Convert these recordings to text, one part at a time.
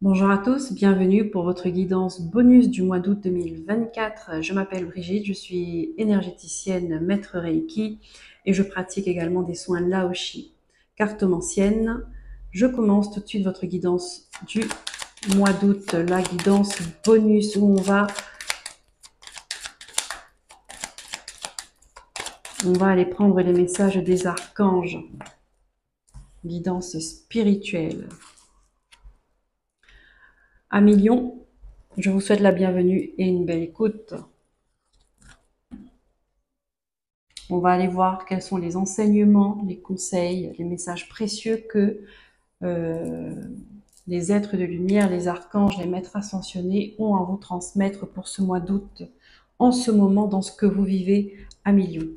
Bonjour à tous, bienvenue pour votre guidance bonus du mois d'août 2024. Je m'appelle Brigitte, je suis énergéticienne maître Reiki et je pratique également des soins Laoshi. Cartomancienne, je commence tout de suite votre guidance du mois d'août, la guidance bonus où on va aller prendre les messages des archanges. Guidance spirituelle. À millions, je vous souhaite la bienvenue et une belle écoute. On va aller voir quels sont les enseignements, les conseils, les messages précieux que les êtres de lumière, les archanges, les maîtres ascensionnés ont à vous transmettre pour ce mois d'août, en ce moment, dans ce que vous vivez à millions.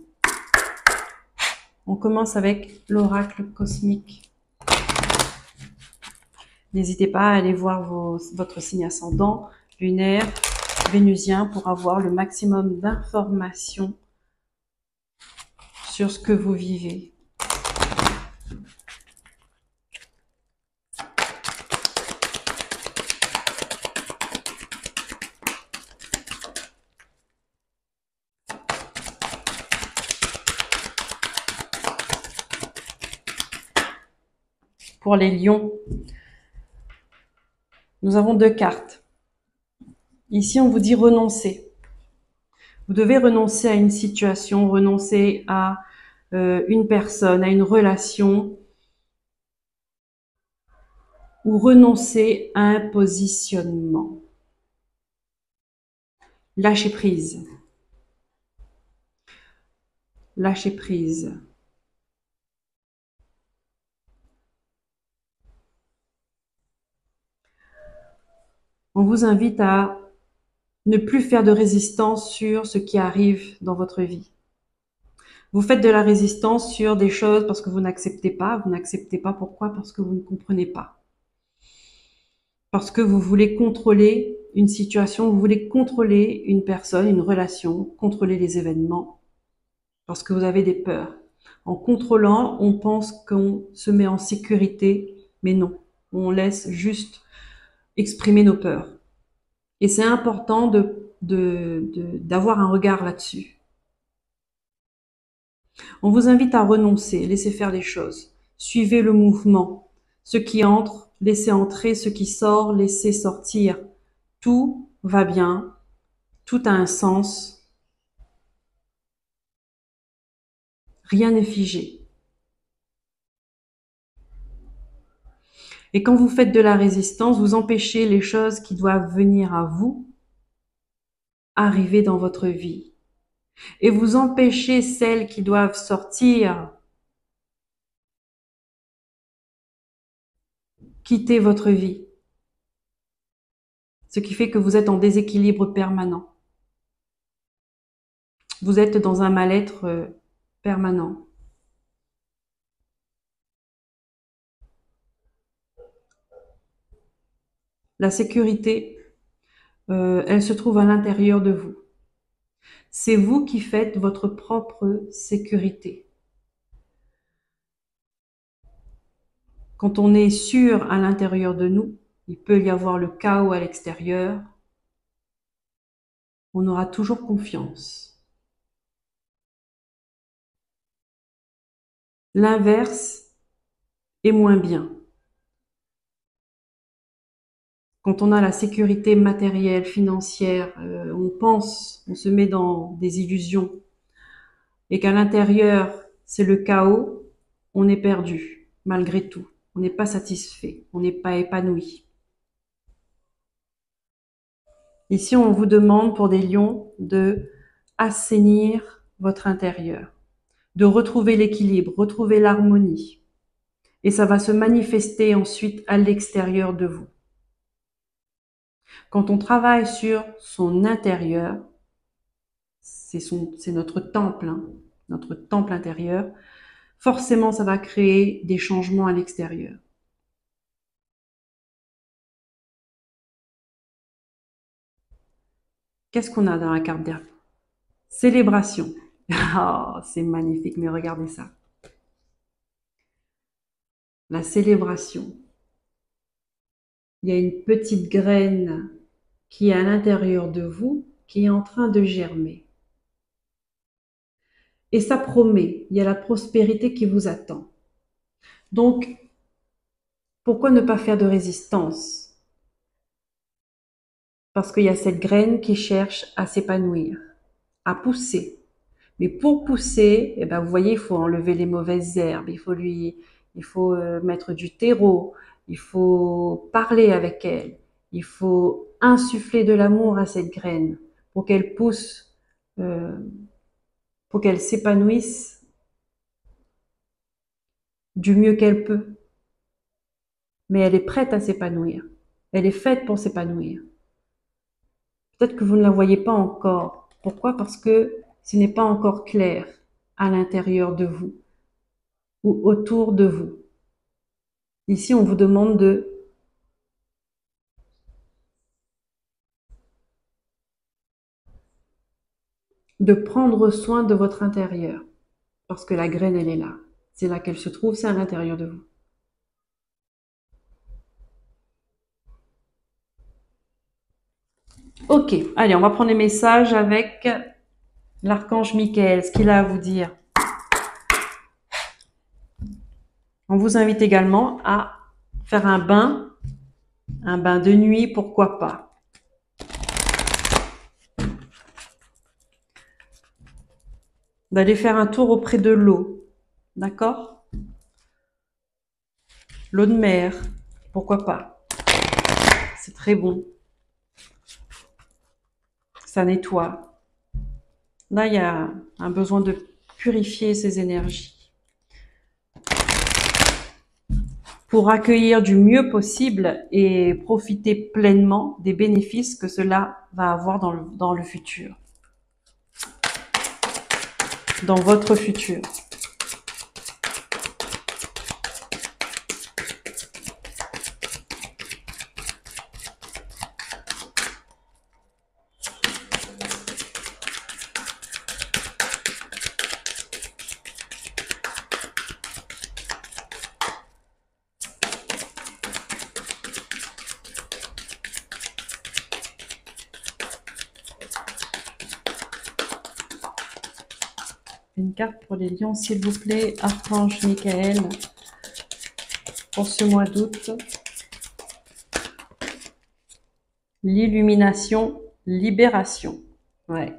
On commence avec l'oracle cosmique. N'hésitez pas à aller voir votre signe ascendant, lunaire, vénusien, pour avoir le maximum d'informations sur ce que vous vivez. Pour les lions, nous avons deux cartes. Ici, on vous dit renoncer. Vous devez renoncer à une situation, renoncer à une personne, à une relation, ou renoncer à un positionnement. Lâcher prise. Lâcher prise. On vous invite à ne plus faire de résistance sur ce qui arrive dans votre vie. Vous faites de la résistance sur des choses parce que vous n'acceptez pas. Vous n'acceptez pas pourquoi? Parce que vous ne comprenez pas. Parce que vous voulez contrôler une situation, vous voulez contrôler une personne, une relation, contrôler les événements, parce que vous avez des peurs. En contrôlant, on pense qu'on se met en sécurité, mais non, on laisse juste exprimer nos peurs. Et c'est important d'avoir un regard là-dessus. On vous invite à renoncer, laissez faire les choses. Suivez le mouvement. Ce qui entre, laissez entrer. Ce qui sort, laissez sortir. Tout va bien. Tout a un sens. Rien n'est figé. Et quand vous faites de la résistance, vous empêchez les choses qui doivent venir à vous arriver dans votre vie. Et vous empêchez celles qui doivent sortir quitter votre vie. Ce qui fait que vous êtes en déséquilibre permanent. Vous êtes dans un mal-être permanent. La sécurité, elle se trouve à l'intérieur de vous. C'est vous qui faites votre propre sécurité. Quand on est sûr à l'intérieur de nous, il peut y avoir le chaos à l'extérieur. On aura toujours confiance. L'inverse est moins bien. Quand on a la sécurité matérielle, financière, on se met dans des illusions, et qu'à l'intérieur, c'est le chaos, on est perdu, malgré tout. On n'est pas satisfait, on n'est pas épanoui. Ici, on vous demande pour des lions de assainir votre intérieur, de retrouver l'équilibre, retrouver l'harmonie. Et ça va se manifester ensuite à l'extérieur de vous. Quand on travaille sur son intérieur, c'est notre temple, hein, notre temple intérieur, forcément ça va créer des changements à l'extérieur. Qu'est-ce qu'on a dans la carte d'air? Célébration. Oh, c'est magnifique, mais regardez ça. La célébration. il y a une petite graine qui est à l'intérieur de vous, qui est en train de germer. Et ça promet, il y a la prospérité qui vous attend. Donc, pourquoi ne pas faire de résistance? Parce qu'il y a cette graine qui cherche à s'épanouir, à pousser. Mais pour pousser, eh ben, vous voyez, il faut enlever les mauvaises herbes, il faut mettre du terreau, il faut parler avec elle, il faut insuffler de l'amour à cette graine pour qu'elle pousse, euh, pour qu'elle s'épanouisse du mieux qu'elle peut. Mais elle est prête à s'épanouir. Elle est faite pour s'épanouir. Peut-être que vous ne la voyez pas encore. Pourquoi? Parce que ce n'est pas encore clair à l'intérieur de vous ou autour de vous. Ici, on vous demande de prendre soin de votre intérieur. Parce que la graine, elle est là. C'est là qu'elle se trouve, c'est à l'intérieur de vous. Ok, allez, on va prendre les messages avec l'archange Michael, ce qu'il a à vous dire. On vous invite également à faire un bain de nuit, pourquoi pas. D'aller faire un tour auprès de l'eau, d'accord? L'eau de mer, pourquoi pas. C'est très bon. Ça nettoie. Là, il y a un besoin de purifier ces énergies pour accueillir du mieux possible et profiter pleinement des bénéfices que cela va avoir dans le futur, dans votre futur. Une carte pour les lions, s'il vous plaît, archange Michael, pour ce mois d'août. L'illumination, libération. Ouais.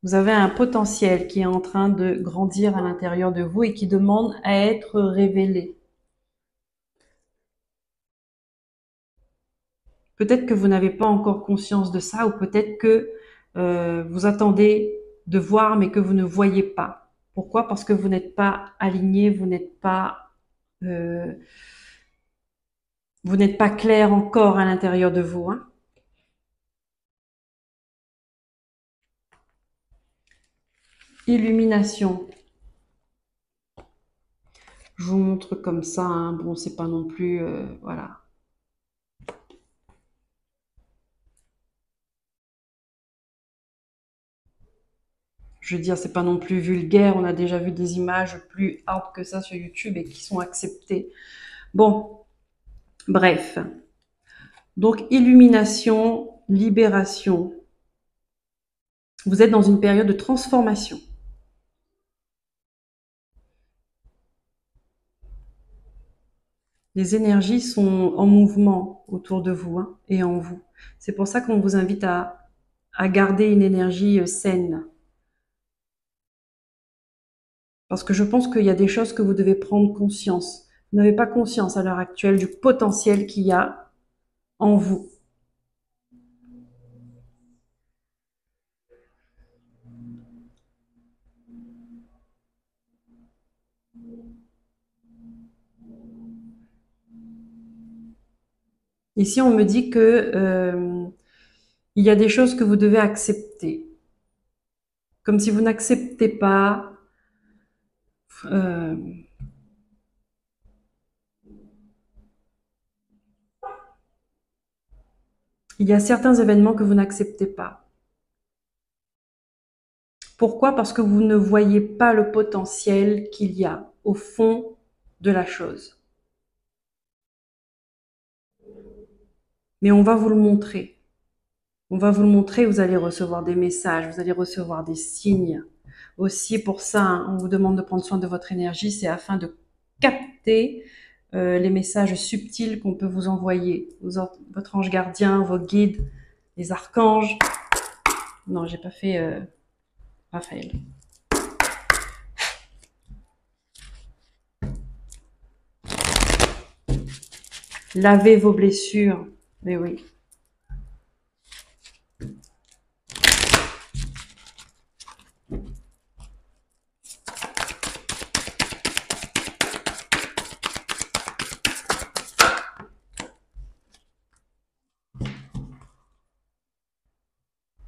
Vous avez un potentiel qui est en train de grandir à l'intérieur de vous et qui demande à être révélé. Peut-être que vous n'avez pas encore conscience de ça, ou peut-être que vous attendez de voir mais que vous ne voyez pas. Pourquoi? Parce que vous n'êtes pas aligné, euh, vous n'êtes pas clair encore à l'intérieur de vous, hein. Illumination. Je vous montre comme ça, hein. Bon, c'est pas non plus, voilà. Je veux dire, c'est pas non plus vulgaire. On a déjà vu des images plus hard que ça sur YouTube et qui sont acceptées. Bon, bref. Donc, illumination, libération. Vous êtes dans une période de transformation. Les énergies sont en mouvement autour de vous, hein, et en vous. C'est pour ça qu'on vous invite à garder une énergie saine. Parce que je pense qu'il y a des choses que vous devez prendre conscience. Vous n'avez pas conscience à l'heure actuelle du potentiel qu'il y a en vous. Ici, on me dit que il y a des choses que vous devez accepter. Comme si vous n'acceptez pas euh, il y a certains événements que vous n'acceptez pas. Pourquoi? Parce que vous ne voyez pas le potentiel qu'il y a au fond de la chose. Mais on va vous le montrer. On va vous le montrer, vous allez recevoir des messages, vous allez recevoir des signes. Aussi, pour ça, hein, on vous demande de prendre soin de votre énergie, c'est afin de capter les messages subtils qu'on peut vous envoyer. Votre ange gardien, vos guides, les archanges. Non, j'ai pas fait Raphaël. Lavez vos blessures. Mais oui.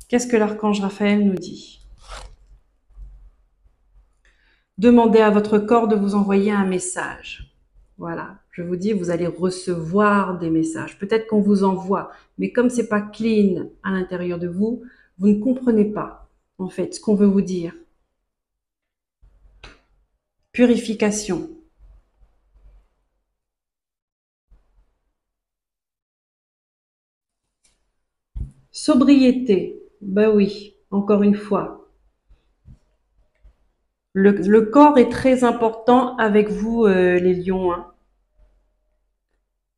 Qu'est-ce que l'archange Raphaël nous dit? Demandez à votre corps de vous envoyer un message. Voilà, je vous dis, vous allez recevoir des messages. Peut-être qu'on vous envoie, mais comme c'est pas clean à l'intérieur de vous, vous ne comprenez pas, en fait, ce qu'on veut vous dire. Purification. Sobriété. Ben oui, encore une fois. Le corps est très important avec vous, les lions, hein.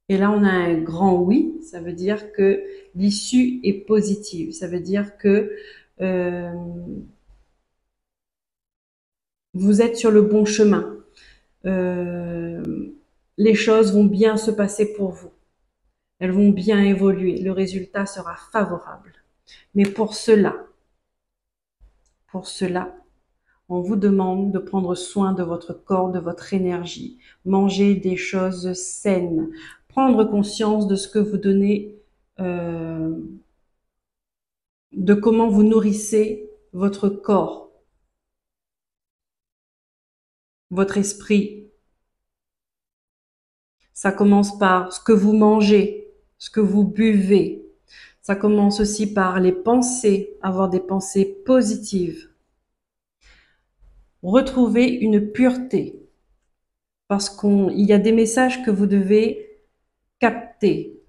Et là, on a un grand oui. Ça veut dire que l'issue est positive. Ça veut dire que euh, vous êtes sur le bon chemin. Les choses vont bien se passer pour vous. Elles vont bien évoluer. Le résultat sera favorable. Mais pour cela, on vous demande de prendre soin de votre corps, de votre énergie. Manger des choses saines. Prendre conscience de ce que vous donnez, de comment vous nourrissez votre corps, votre esprit. Ça commence par ce que vous mangez, ce que vous buvez. Ça commence aussi par les pensées, avoir des pensées positives. Retrouver une pureté. Parce qu'il y a des messages que vous devez capter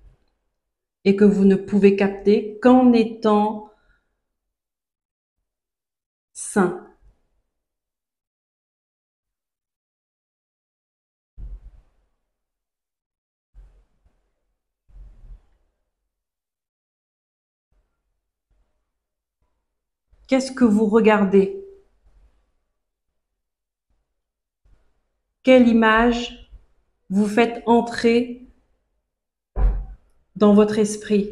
et que vous ne pouvez capter qu'en étant sain. Qu'est-ce que vous regardez? Quelle image vous faites entrer dans votre esprit?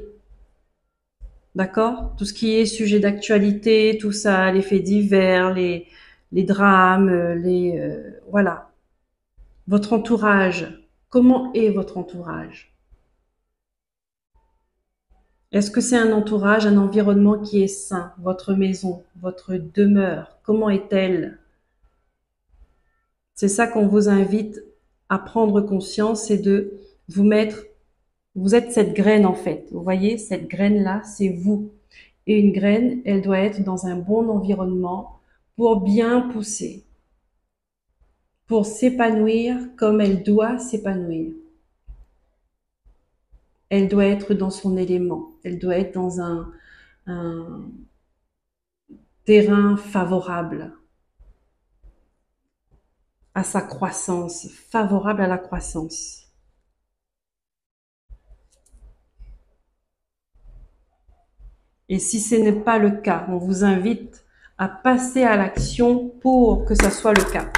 D'accord? Tout ce qui est sujet d'actualité, tout ça, les faits divers, les drames, voilà. Votre entourage. Comment est votre entourage? Est-ce que c'est un entourage, un environnement qui est sain? Votre maison, votre demeure, comment est-elle? C'est ça qu'on vous invite à prendre conscience et de vous mettre. Vous êtes cette graine en fait. Vous voyez, cette graine-là, c'est vous. Et une graine, elle doit être dans un bon environnement pour bien pousser, pour s'épanouir comme elle doit s'épanouir. Elle doit être dans son élément. Elle doit être dans un terrain favorable à sa croissance, favorable à la croissance. Et si ce n'est pas le cas, on vous invite à passer à l'action pour que ça soit le cas.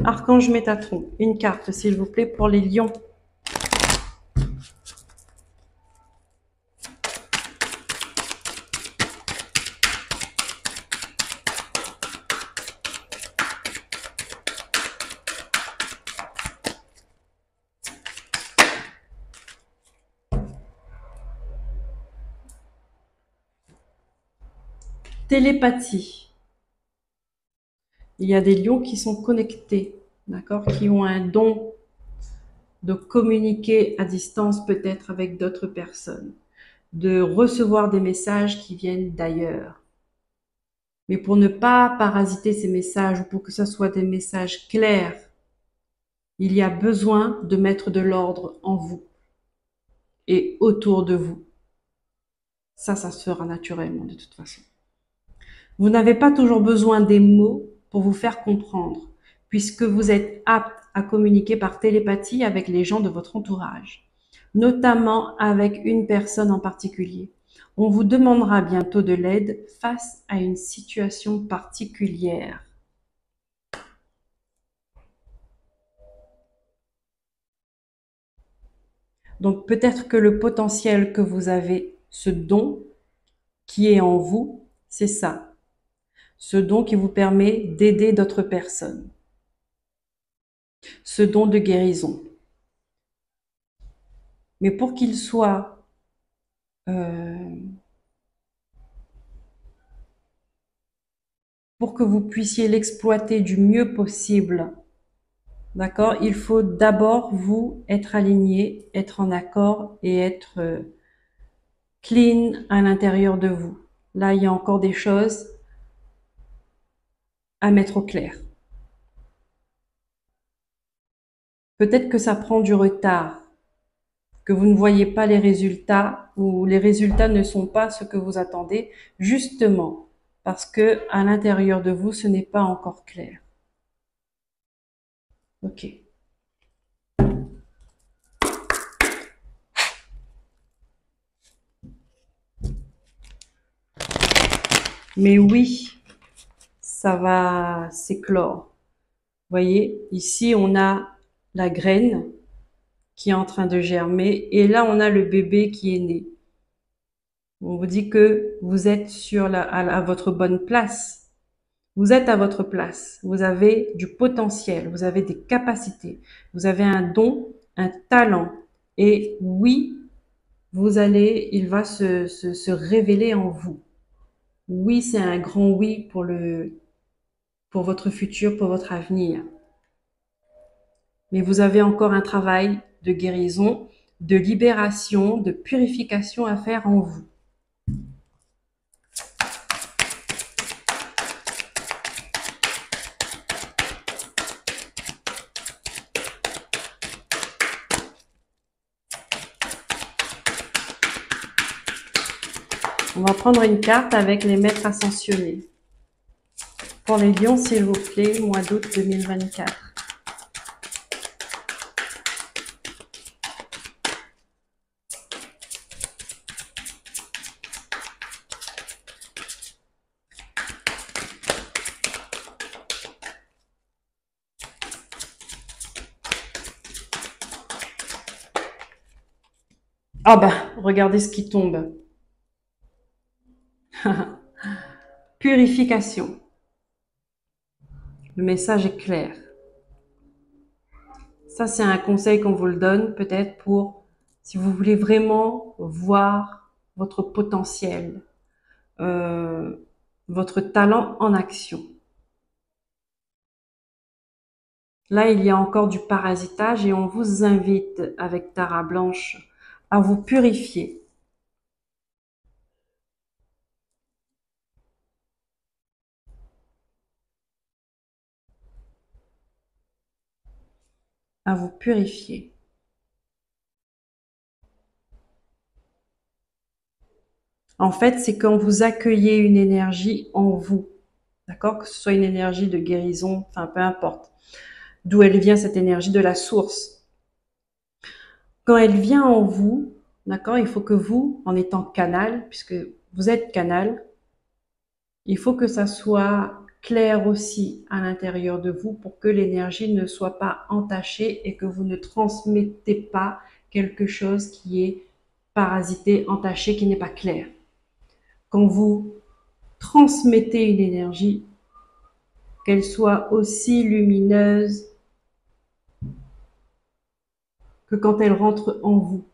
Archange Métatron, une carte s'il vous plaît pour les lions. Télépathie. Il y a des lions qui sont connectés, d'accord, qui ont un don de communiquer à distance peut-être avec d'autres personnes, de recevoir des messages qui viennent d'ailleurs. Mais pour ne pas parasiter ces messages ou pour que ce soit des messages clairs, Il y a besoin de mettre de l'ordre en vous et autour de vous. Ça se fera naturellement de toute façon. Vous n'avez pas toujours besoin des mots pour vous faire comprendre, puisque vous êtes apte à communiquer par télépathie avec les gens de votre entourage, notamment avec une personne en particulier. On vous demandera bientôt de l'aide face à une situation particulière. Donc peut-être que le potentiel que vous avez, ce don qui est en vous, c'est ça. Ce don qui vous permet d'aider d'autres personnes. Ce don de guérison. Mais pour qu'il soit pour que vous puissiez l'exploiter du mieux possible, d'accord, il faut d'abord vous être aligné, être en accord et être clean à l'intérieur de vous. Là, il y a encore des choses à mettre au clair. Peut-être que ça prend du retard, que vous ne voyez pas les résultats ou les résultats ne sont pas ce que vous attendez, justement parce que à l'intérieur de vous, ce n'est pas encore clair. Ok. Mais oui, ça va s'éclore. Vous voyez, ici, on a la graine qui est en train de germer et là, on a le bébé qui est né. On vous dit que vous êtes à votre bonne place. Vous êtes à votre place. Vous avez du potentiel, vous avez des capacités, vous avez un don, un talent. Et oui, il va se révéler en vous. Oui, c'est un grand oui pour votre futur, pour votre avenir. Mais vous avez encore un travail de guérison, de libération, de purification à faire en vous. On va prendre une carte avec les maîtres ascensionnés. Pour les lions, s'il vous plaît, mois d'août 2024. Ah ben, regardez ce qui tombe. Purification. Le message est clair. Ça, c'est un conseil qu'on vous le donne, peut-être pour, si vous voulez vraiment voir votre potentiel, votre talent en action. Là, il y a encore du parasitage et on vous invite, avec Tara Blanche, à vous purifier. À vous purifier. En fait, c'est quand vous accueillez une énergie en vous, d'accord? Que ce soit une énergie de guérison, enfin peu importe. D'où elle vient cette énergie, de la source. Quand elle vient en vous, d'accord, il faut que vous, en étant canal, puisque vous êtes canal, il faut que ça soit clair aussi à l'intérieur de vous pour que l'énergie ne soit pas entachée et que vous ne transmettez pas quelque chose qui est parasité, entaché, qui n'est pas clair. Quand vous transmettez une énergie, qu'elle soit aussi lumineuse que quand elle rentre en vous. Vous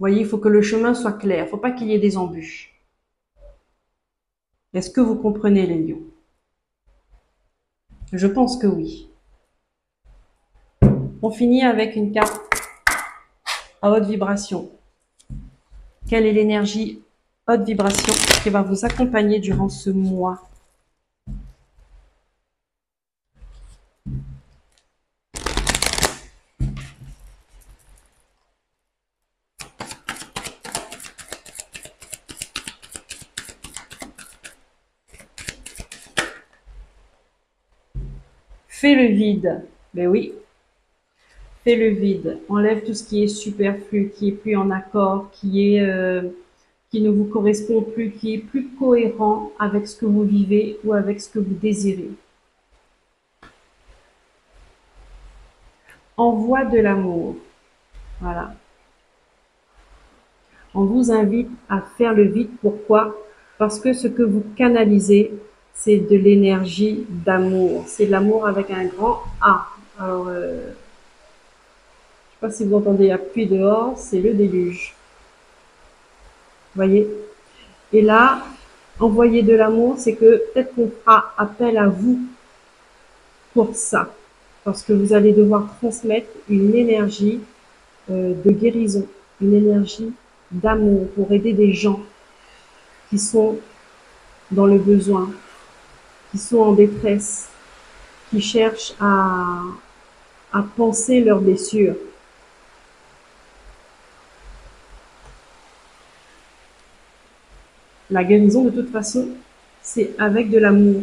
voyez, il faut que le chemin soit clair, il ne faut pas qu'il y ait des embûches. Est-ce que vous comprenez les lions? Je pense que oui. On finit avec une carte à haute vibration. Quelle est l'énergie haute vibration qui va vous accompagner durant ce mois? Fais le vide. Ben oui, fais le vide. Enlève tout ce qui est superflu, qui est plus en accord, qui ne vous correspond plus, qui est plus cohérent avec ce que vous vivez ou avec ce que vous désirez. Envoie de l'amour. Voilà. On vous invite à faire le vide. Pourquoi? Parce que ce que vous canalisez, c'est de l'énergie d'amour. C'est de l'amour avec un grand A. Alors, je sais pas si vous entendez la pluie dehors, c'est le déluge. Voyez? Et là, envoyer de l'amour, c'est que peut-être qu'on fera appel à vous pour ça. Parce que vous allez devoir transmettre une énergie de guérison, une énergie d'amour pour aider des gens qui sont dans le besoin, qui sont en détresse, qui cherchent à penser leurs blessures. La guérison, de toute façon, c'est avec de l'amour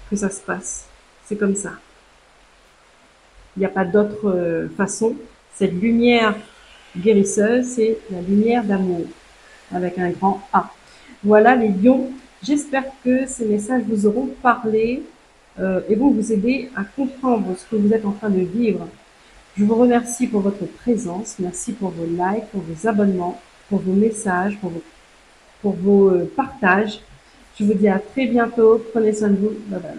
que ça se passe. C'est comme ça. Il n'y a pas d'autre façon. Cette lumière guérisseuse, c'est la lumière d'amour, avec un grand A. Voilà les lions. J'espère que ces messages vous auront parlé et vont vous aider à comprendre ce que vous êtes en train de vivre. Je vous remercie pour votre présence. Merci pour vos likes, pour vos abonnements, pour vos messages, pour vos partages. Je vous dis à très bientôt. Prenez soin de vous. Bye bye.